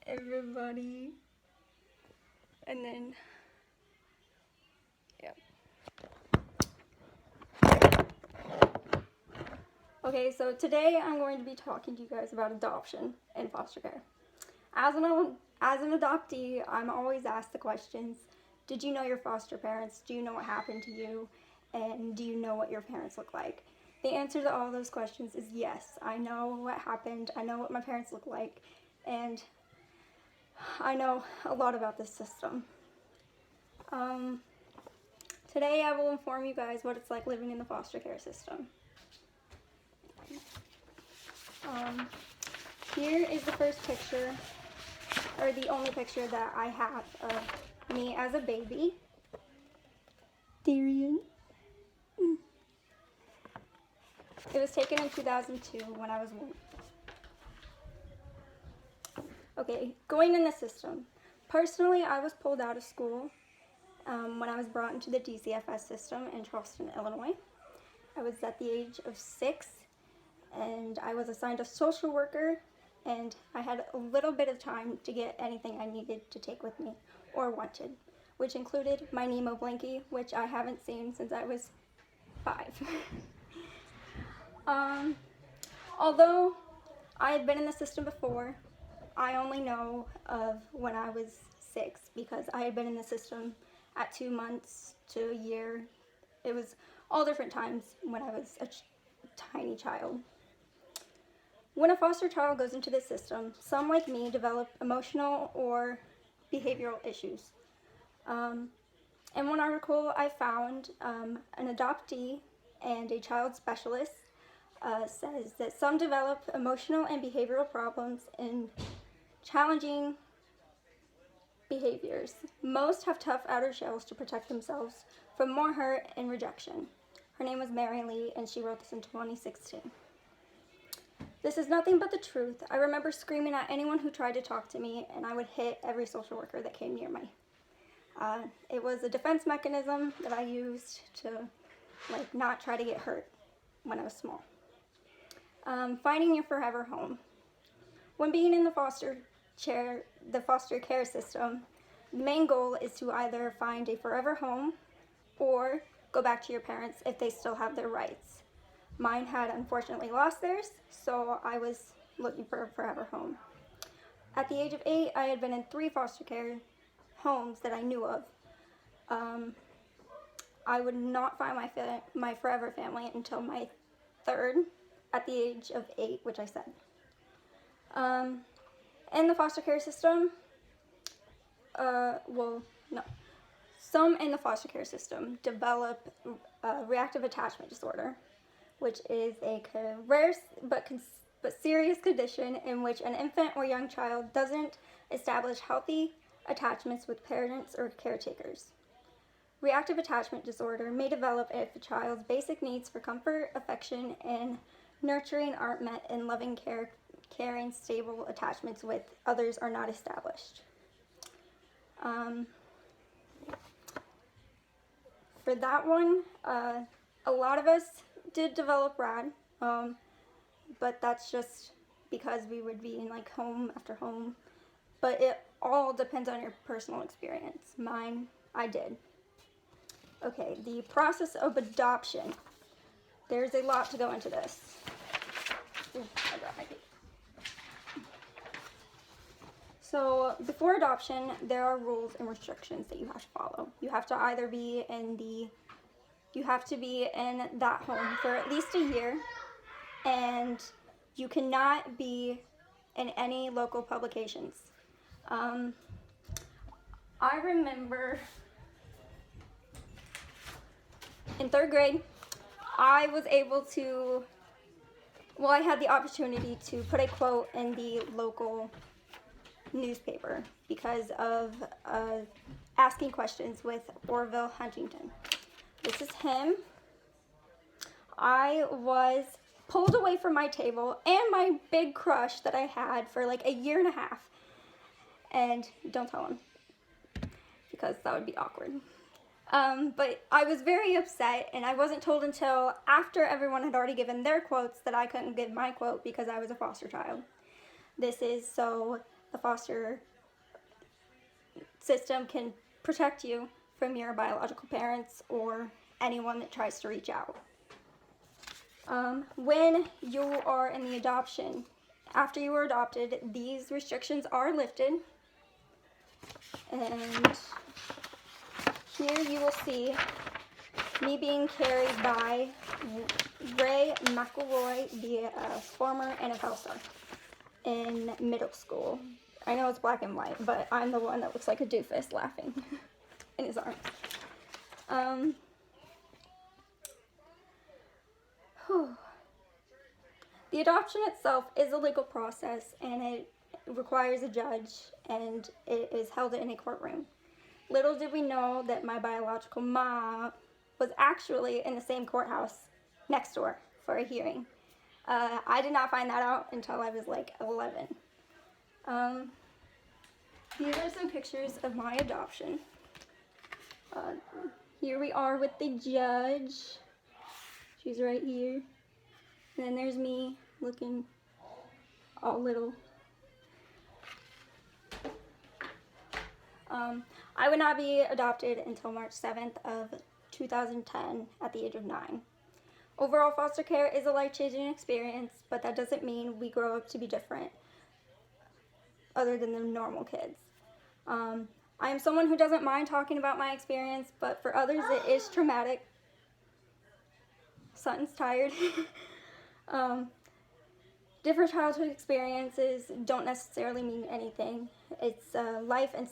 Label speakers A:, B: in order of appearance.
A: everybody. And then, yeah. Okay, so today I'm going to be talking to you guys about adoption and foster care. As an adoptee, I'm always asked the questions, did you know your foster parents? Do you know what happened to you? And do you know what your parents look like? The answer to all those questions is yes. I know what happened, I know what my parents look like, and I know a lot about this system. Today I will inform you guys what it's like living in the foster care system. Here is the first picture, or the only picture that I have of me as a baby. Darian. It was taken in 2002 when I was 1. Okay, going in the system. Personally, I was pulled out of school when I was brought into the DCFS system in Charleston, Illinois. I was at the age of 6, and I was assigned a social worker, and I had a little bit of time to get anything I needed to take with me or wanted, which included my Nemo blankie, which I haven't seen since I was 5. Although I had been in the system before, I only know of when I was 6 because I had been in the system at 2 months to a year. It was all different times when I was a tiny child. When a foster child goes into the system, some like me develop emotional or behavioral issues. In one article I found, an adoptee and a child specialist says that some develop emotional and behavioral problems in challenging behaviors. Most have tough outer shells to protect themselves from more hurt and rejection. Her name was Mary Lee, and she wrote this in 2016. This is nothing but the truth. I remember screaming at anyone who tried to talk to me, and I would hit every social worker that came near me. It was a defense mechanism that I used to not try to get hurt when I was small. Finding your forever home. When being in the foster care system, the main goal is to either find a forever home or go back to your parents if they still have their rights. Mine had unfortunately lost theirs, so I was looking for a forever home. At the age of 8, I had been in 3 foster care homes that I knew of. I would not find my forever family until my 3rd, at the age of 8, which I said. In the foster care system, some in the foster care system develop reactive attachment disorder, which is a rare but serious condition in which an infant or young child doesn't establish healthy attachments with parents or caretakers. Reactive attachment disorder may develop if a child's basic needs for comfort, affection, and nurturing aren't met, and loving, caring, stable attachments with others are not established. For that one, a lot of us did develop RAD, but that's just because we would be in home after home. But it all depends on your personal experience. Mine, I did. Okay, the process of adoption. There's a lot to go into this. Ooh, I dropped my paper. So before adoption, there are rules and restrictions that you have to follow. You have to either be in that home for at least a year, and you cannot be in any local publications. I remember in 3rd grade, I had the opportunity to put a quote in the local newspaper because of asking questions with Orville Huntington. This is him. I was pulled away from my table and my big crush that I had for a year and a half. And don't tell him, because that would be awkward. But I was very upset, and I wasn't told until after everyone had already given their quotes that I couldn't give my quote because I was a foster child. This is so the foster system can protect you from your biological parents or anyone that tries to reach out. When you are in the adoption, after you were adopted, these restrictions are lifted. And here you will see me being carried by Ray McElroy, the former NFL star, in middle school. I know it's black and white, but I'm the one that looks like a doofus laughing in his arms. The adoption itself is a legal process, and it requires a judge, and it is held in a courtroom. Little did we know that my biological mom was actually in the same courthouse next door for a hearing. I did not find that out until I was like 11. These are some pictures of my adoption. Here we are with the judge. She's right here. And then there's me looking all little. I would not be adopted until March 7th of 2010 at the age of 9. Overall, foster care is a life-changing experience, but that doesn't mean we grow up to be different other than the normal kids. I am someone who doesn't mind talking about my experience, but for others it is traumatic. Sutton's tired. Different childhood experiences don't necessarily mean anything. It's life and